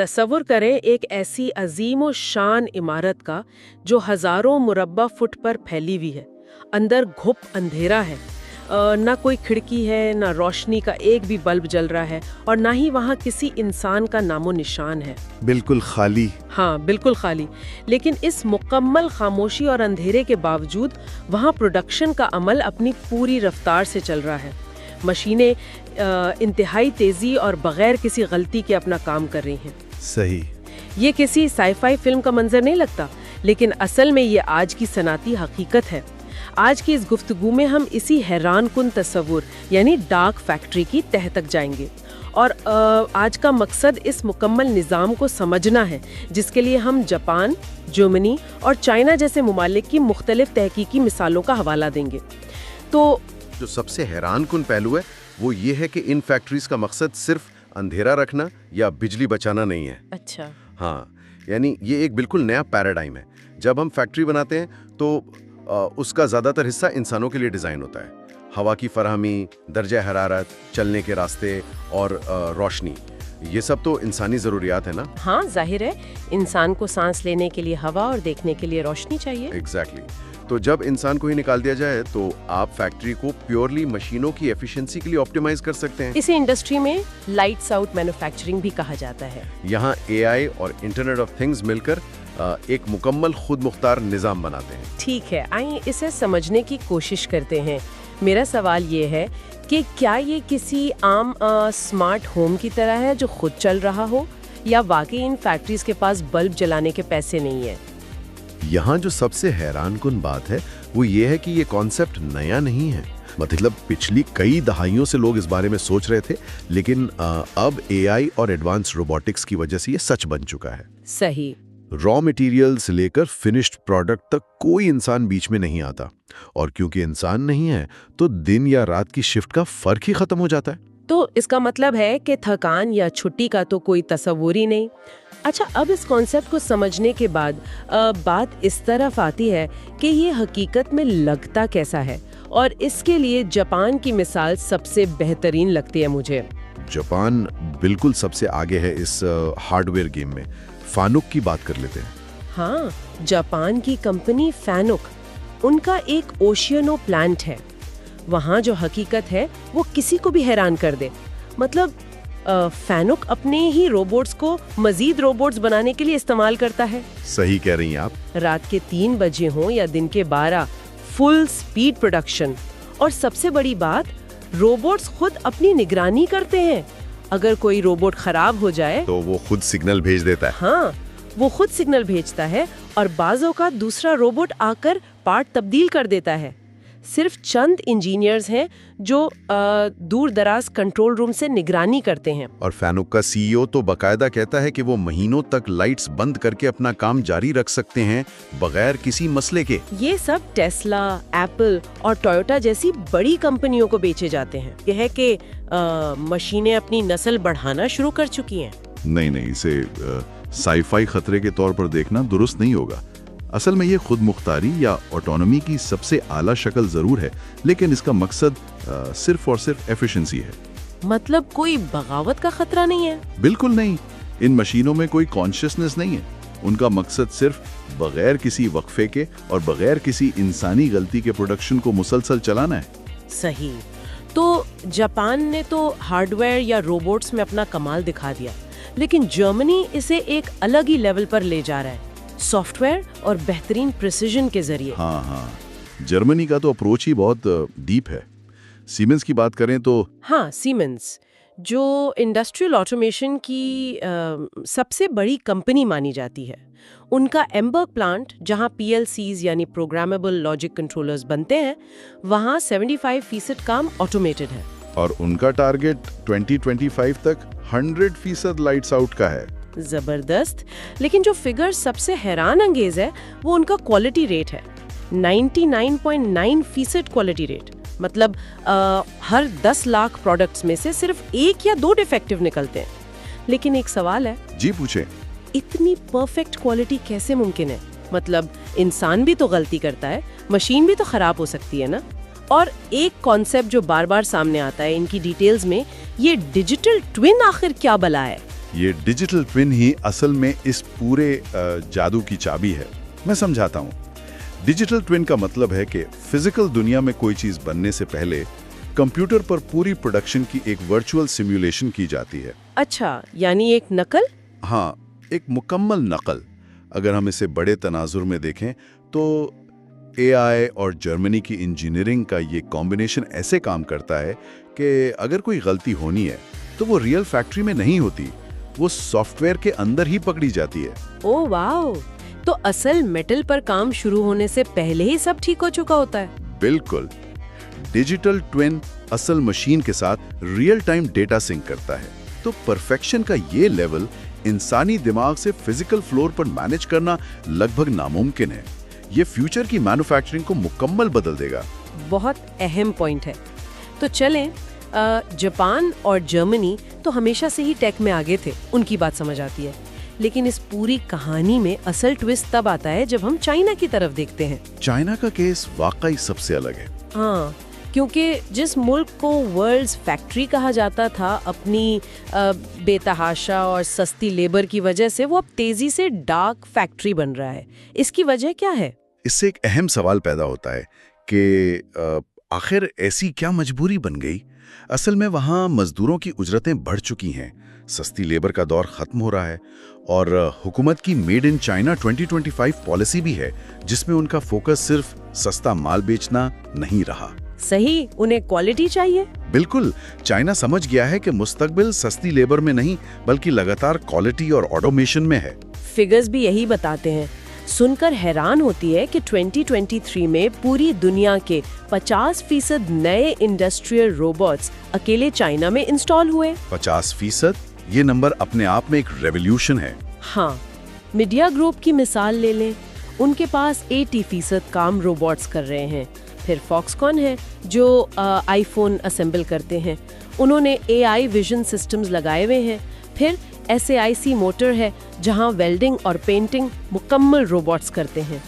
तसव्वुर करें एक ऐसी अजीम व शान इमारत का जो हजारों मुरब्बा फुट पर फैली हुई है। अंदर घुप अंधेरा है, ना कोई खिड़की है, ना रोशनी का एक भी बल्ब जल रहा है और ना ही वहाँ किसी इंसान का नामो निशान है। बिल्कुल खाली। हाँ, बिल्कुल खाली। लेकिन इस मुकम्मल खामोशी और अंधेरे के बावजूद वहाँ प्रोडक्शन का अमल अपनी पूरी रफ्तार से चल रहा है। मशीनें इंतहाई तेजी और बगैर किसी गलती के अपना काम कर रही हैं। सही। ये किसी साई-फाई फिल्म का मंजर नहीं लगता, लेकिन असल में ये आज की सनाती हकीकत है। आज की इस गुफ्तगू में हम इसी हैरानकुन तस्वुर यानी डार्क फैक्ट्री की तह तक जाएंगे और आज का मकसद इस मुकम्मल निज़ाम को समझना है, जिसके लिए हम जापान, जर्मनी और चाइना जैसे मुमालिक की मुख्तलिफ तहकीकी मिसालों का हवाला देंगे। तो जो सबसे हैरानकुन पहलू है वो ये है कि इन फैक्ट्रीज का मकसद सिर्फ अंधेरा रखना या बिजली बचाना नहीं है। अच्छा। हाँ, यानी ये एक बिल्कुल नया पैराडाइम है। जब हम फैक्ट्री बनाते हैं तो उसका ज़्यादातर हिस्सा इंसानों के लिए डिज़ाइन होता है। हवा की फराहमी, दर्जा हरारत, चलने के रास्ते और रोशनी, ये सब तो इंसानी ज़रूरियात है ना। हाँ, जाहिर है, इंसान को सांस लेने के लिए हवा और देखने के लिए रोशनी चाहिए। एग्जैक्टली। तो जब इंसान को ही निकाल दिया जाए तो आप फैक्ट्री को प्योरली मशीनों की एफिशिएंसी के लिए ऑप्टिमाइज कर सकते हैं। इसी इंडस्ट्री में लाइट्स आउट मैन्युफैक्चरिंग भी कहा जाता है। यहाँ एआई और इंटरनेट ऑफ थिंग्स मिलकर एक मुकम्मल खुद मुख्तार निज़ाम बनाते हैं। ठीक है, आइए इसे समझने की कोशिश करते हैं। मेरा सवाल ये है कि क्या ये किसी आम स्मार्ट होम की तरह है जो खुद चल रहा हो, या वाकई इन फैक्ट्रीज के पास बल्ब जलाने के पैसे नहीं है? यहाँ जो सबसे हैरानकुन बात है वो ये है कि ये कॉन्सेप्ट नया नहीं है। मतलब पिछली कई दहाइयों से लोग इस बारे में सोच रहे थे, लेकिन अब एआई और एडवांस रोबोटिक्स की वजह से ये सच बन चुका है। सही। रॉ मटेरियल से लेकर फिनिश्ड प्रोडक्ट तक कोई इंसान बीच में नहीं आता, और क्योंकि इंसान नहीं है तो दिन या रात की शिफ्ट का फर्क ही खत्म हो जाता है। तो इसका मतलब है कि थकान या छुट्टी का तो कोई तस्वुर ही नहीं। अच्छा, अब इस कॉन्सेप्ट को समझने के बाद बात इस तरफ आती है कि ये हकीकत में लगता कैसा है, और इसके लिए जापान की मिसाल सबसे बेहतरीन लगती है मुझे। जापान बिल्कुल सबसे आगे है इस हार्डवेयर गेम में। फानुक की बात कर लेते हैं। हाँ, जापान की कंपनी फैनुक, उनका एक ओशियनो प्लांट है। वहाँ जो हकीकत है वो किसी को भी हैरान कर दे। मतलब फैनुक अपने ही रोबोट्स को मजीद रोबोट्स बनाने के लिए इस्तेमाल करता है। सही कह रही हैं आप। रात के 3 बजे हों या दिन के 12, फुल स्पीड प्रोडक्शन। और सबसे बड़ी बात, रोबोट्स खुद अपनी निगरानी करते हैं। अगर कोई रोबोट खराब हो जाए तो वो खुद सिग्नल भेज देता है। हाँ, वो खुद सिग्नल भेजता है और बाजों का दूसरा रोबोट आकर पार्ट तब्दील कर देता है। सिर्फ चंद इंजीनियर्स हैं जो दूर दराज कंट्रोल रूम से निगरानी करते हैं। और फैनुक का सीईओ तो बकायदा कहता है कि वो महीनों तक लाइट्स बंद करके अपना काम जारी रख सकते हैं बगैर किसी मसले के। ये सब टेस्ला, एप्पल और टोयोटा जैसी बड़ी कंपनियों को बेचे जाते हैं। यह है कि मशीनें अपनी नस्ल बढ़ाना शुरू कर चुकी हैं। नहीं, इसे साई-फाई खतरे के तौर पर देखना दुरुस्त नहीं होगा। असल में ये खुद मुख्तारी या ऑटोनॉमी की सबसे आला शक्ल जरूर है, लेकिन इसका मकसद सिर्फ और सिर्फ एफिशिएंसी है। मतलब कोई बगावत का खतरा नहीं है? बिल्कुल नहीं। इन मशीनों में कोई कॉन्शियसनेस नहीं है। उनका मकसद सिर्फ बगैर किसी वक्फे के और बगैर किसी इंसानी गलती के प्रोडक्शन को मुसलसल चलाना है। सही। तो जापान ने तो हार्डवेयर या रोबोट्स में अपना कमाल दिखा दिया, लेकिन जर्मनी इसे एक अलग ही लेवल पर ले जा रहा है, सॉफ्टवेयर और बेहतरीन प्रिसिजन के जरिए। हाँ, जर्मनी का तो अप्रोच ही बहुत डीप है। सीमेंस की बात करें तो हाँ, सीमेंस जो इंडस्ट्रियल ऑटोमेशन की सबसे बड़ी कंपनी मानी जाती है, उनका एम्बर्ग प्लांट, जहां PLCs यानी प्रोग्रामेबल लॉजिक कंट्रोलर्स बनते हैं, वहां 75% काम ऑटोमेटेड है। और उनका टारगेट 2025 तक 100% लाइट्स आउट का है। जबरदस्त। लेकिन जो फिगर सबसे हैरान अंगेज है वो उनका क्वालिटी रेट है। 99.9% क्वालिटी रेट। मतलब हर 10 लाख प्रोडक्ट्स में से सिर्फ 1 या 2 डिफेक्टिव निकलते हैं। लेकिन एक सवाल है। जी पूछें। इतनी परफेक्ट क्वालिटी कैसे मुमकिन है? मतलब इंसान भी तो गलती करता है, मशीन भी तो खराब हो सकती है ना। और एक कॉन्सेप्ट जो बार बार सामने आता है इनकी डिटेल्स में, ये डिजिटल ट्विन आखिर क्या बला है? ये डिजिटल ट्विन ही असल में इस पूरे जादू की चाबी है। मैं समझाता हूँ। डिजिटल ट्विन का मतलब है कि फिजिकल दुनिया में कोई चीज बनने से पहले कंप्यूटर पर पूरी प्रोडक्शन की एक वर्चुअल सिमुलेशन की जाती है। अच्छा, यानी एक नकल? हाँ, एक मुकम्मल नकल। अगर हम इसे बड़े तनाजुर में देखें तो एआई और जर्मनी की इंजीनियरिंग का ये कॉम्बिनेशन ऐसे काम करता है कि अगर कोई गलती होनी है तो वो रियल फैक्ट्री में नहीं होती, वो सॉफ्टवेयर के अंदर ही पकड़ी जाती है। Oh wow! तो असल मेटल पर काम शुरू होने से पहले ही सब ठीक हो चुका होता है। बिल्कुल। डिजिटल ट्विन असल मशीन के साथ रियल टाइम डेटा सिंक करता है। तो परफेक्शन का ये लेवल इंसानी दिमाग से फिजिकल फ्लोर पर मैनेज करना लगभग नामुमकिन है। ये फ्यूचर की मैन्युफैक्चरिंग को मुकम्मल बदल देगा। बहुत अहम पॉइंट है। तो चलें, जापान और जर्मनी तो हमेशा से ही टेक में आगे थे, उनकी बात समझ आती है। लेकिन इस पूरी कहानी में असल ट्विस्ट तब आता है जब हम चाइना की तरफ देखते हैं। चाइना का केस वाकई सबसे अलग है। हाँ, क्योंकि जिस मुल्क को वर्ल्ड्स फैक्ट्री कहा जाता था, अपनी बेतहाशा और सस्ती लेबर की वजह से वो अब तेजी से डार्क फैक्ट्री बन रहा है। इसकी वजह क्या है? इससे एक अहम सवाल पैदा होता है कि आखिर ऐसी क्या मजबूरी बन गई? असल में वहाँ मजदूरों की उजरतें बढ़ चुकी हैं, सस्ती लेबर का दौर खत्म हो रहा है और हुकूमत की मेड इन चाइना 2025 पॉलिसी भी है, जिसमें उनका फोकस सिर्फ सस्ता माल बेचना नहीं रहा। सही, उन्हें क्वालिटी चाहिए। बिल्कुल, चाइना समझ गया है कि मुस्तकबिल सस्ती लेबर में नहीं बल्कि लगातार क्वालिटी और ऑटोमेशन में है। फिगर्स भी यही बताते हैं। सुनकर हैरान होती है कि 2023 में पूरी दुनिया के 50% नए इंडस्ट्रियल रोबोट्स अकेले चाइना में इंस्टॉल हुए। 50%? ये नंबर अपने आप में एक रेवोल्यूशन है। हाँ, मीडिया ग्रुप की मिसाल ले लें, उनके पास 80% काम रोबोट्स कर रहे हैं। फिर फॉक्सकॉन है जो आईफोन असेंबल करते हैं, उन्होंने AI विजन सिस्टम्स लगाए हुए हैं। फिर SAIC मोटर है जहां वेल्डिंग और पेंटिंग मुकम्मल रोबोट्स करते हैं।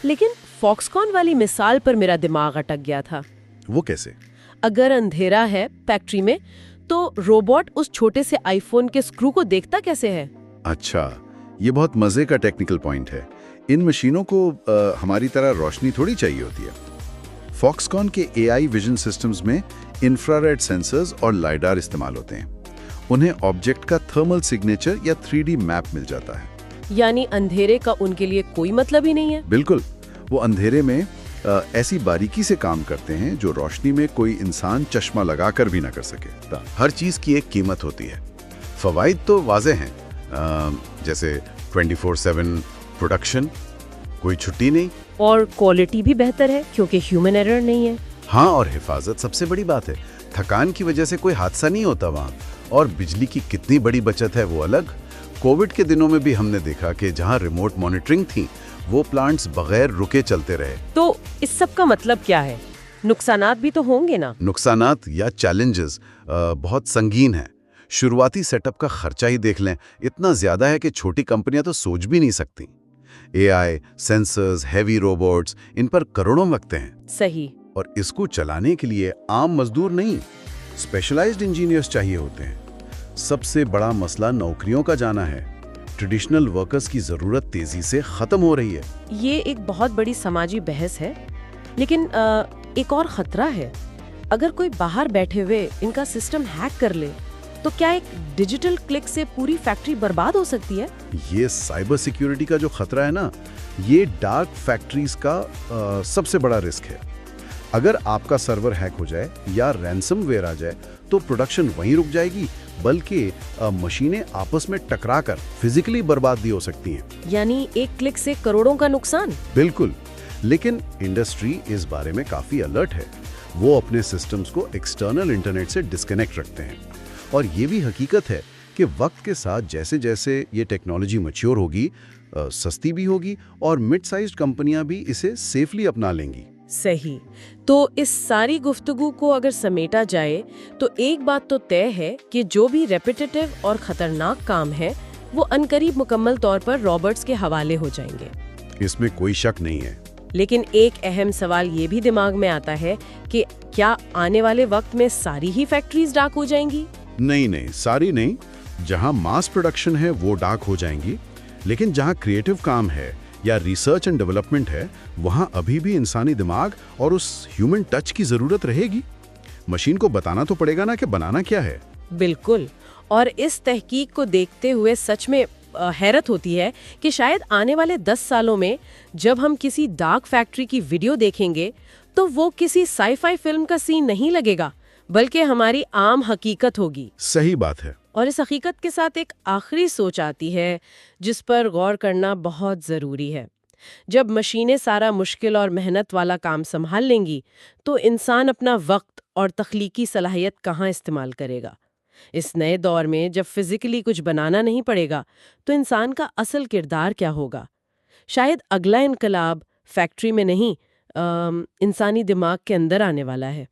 लेकिन फॉक्सकॉन वाली मिसाल पर मेरा दिमाग अटक गया था। वो कैसे? अगर अंधेरा है फैक्ट्री में तो रोबोट उस छोटे से आईफोन के स्क्रू को देखता कैसे है? अच्छा, ये बहुत मजे का टेक्निकल पॉइंट है। इन मशीनों को हमारी तरह रोशनी थोड़ी चाहिए होती है। फॉक्सकॉन के AI विजन सिस्टम्स में इंफ्रारेड सेंसर्स और लाइडार इस्तेमाल होते हैं। उन्हें ऑब्जेक्ट का थर्मल सिग्नेचर या 3D मैप मिल जाता है। यानी अंधेरे का उनके लिए कोई मतलब ही नहीं है। बिल्कुल, वो अंधेरे में ऐसी बारीकी से काम करते हैं जो रोशनी में कोई इंसान चश्मा लगाकर भी ना कर सके। हर चीज की एक कीमत होती है। फवाइद तो वाज़े हैं, जैसे 24/7 प्रोडक्शन, कोई छुट्टी नहीं, और क्वालिटी भी बेहतर है क्योंकि ह्यूमन एरर नहीं है। हाँ, और हिफाजत सबसे बड़ी बात है। थकान की वजह से कोई हादसा नहीं होता वहाँ। और बिजली की कितनी बड़ी बचत है वो अलग। कोविड के दिनों में भी हमने देखा कि जहाँ रिमोट मॉनिटरिंग थी वो प्लांट्स बगैर रुके चलते रहे। तो इस सब का मतलब क्या है? नुकसानात भी तो होंगे ना? नुकसानात या चैलेंजेस बहुत संगीन हैं। शुरुआती सेटअप का खर्चा ही देख लें, इतना ज्यादा है कि छोटी कंपनियां तो सोच भी नहीं सकती। AI, सेंसर्स, हैवी रोबोट्स, इन पर करोड़ों लगते हैं। सही। और इसको चलाने के लिए आम मजदूर नहीं, स्पेशलाइज्ड इंजीनियर्स चाहिए होते हैं। सबसे बड़ा मसला नौकरियों का जाना है। ट्रेडिशनल वर्कर्स की जरूरत तेजी से खत्म हो रही है। ये एक बहुत बड़ी समाजी बहस है, लेकिन एक और खतरा है। अगर कोई बाहर बैठे हुए इनका सिस्टम हैक कर ले तो क्या एक डिजिटल क्लिक से पूरी फैक्ट्री बर्बाद हो सकती है? ये साइबर सिक्योरिटी का जो खतरा है ना, ये डार्क फैक्ट्रीज का सबसे बड़ा रिस्क है। अगर आपका सर्वर हैक हो जाए या रैंसमवेयर आ जाए तो प्रोडक्शन वहीं रुक जाएगी, बल्कि मशीनें आपस में टकराकर फिजिकली बर्बाद भी हो सकती हैं। यानी एक क्लिक से करोड़ों का नुकसान। बिल्कुल, लेकिन इंडस्ट्री इस बारे में काफी अलर्ट है। वो अपने सिस्टम्स को एक्सटर्नल इंटरनेट से डिस्कनेक्ट रखते हैं। और ये भी हकीकत है कि वक्त के साथ जैसे जैसे ये टेक्नोलॉजी मैच्योर होगी, सस्ती भी होगी और मिड साइज्ड कंपनियां भी इसे सेफली अपना लेंगी। सही। तो इस सारी गुफ्तगू को अगर समेटा जाए तो एक बात तो तय है कि जो भी रेपिटेटिव और खतरनाक काम है वो अनकरीब मुकम्मल तौर पर रॉबर्ट्स के हवाले हो जाएंगे। इसमें कोई शक नहीं है। लेकिन एक अहम सवाल ये भी दिमाग में आता है कि क्या आने वाले वक्त में सारी ही फैक्ट्रीज डार्क हो जाएंगी? नहीं, सारी नहीं। जहां मास प्रोडक्शन है वो डार्क हो जाएंगी, लेकिन जहां क्रिएटिव काम है या रिसर्च एंड डेवलपमेंट है, वहां अभी भी इंसानी दिमाग और उस ह्यूमन टच की जरूरत रहेगी। मशीन को बताना तो पड़ेगा ना कि बनाना क्या है। बिल्कुल। और इस तहकीक को देखते हुए सच में हैरत होती है कि शायद आने वाले 10 सालों में जब हम किसी डार्क फैक्ट्री की वीडियो देखेंगे तो वो किसी साई-फाई फिल्म का सीन नहीं लगेगा, बल्कि हमारी आम हकीकत होगी। सही बात है। और इस हकीकत के साथ एक आखिरी सोच आती है जिस पर गौर करना बहुत ज़रूरी है। जब मशीनें सारा मुश्किल और मेहनत वाला काम संभाल लेंगी तो इंसान अपना वक्त और तख्लीकी सलाहियत कहाँ इस्तेमाल करेगा? इस नए दौर में जब फिजिकली कुछ बनाना नहीं पड़ेगा तो इंसान का असल किरदार क्या होगा? शायद अगला इनकलाब फैक्ट्री में नहीं, इंसानी दिमाग के अंदर आने वाला है।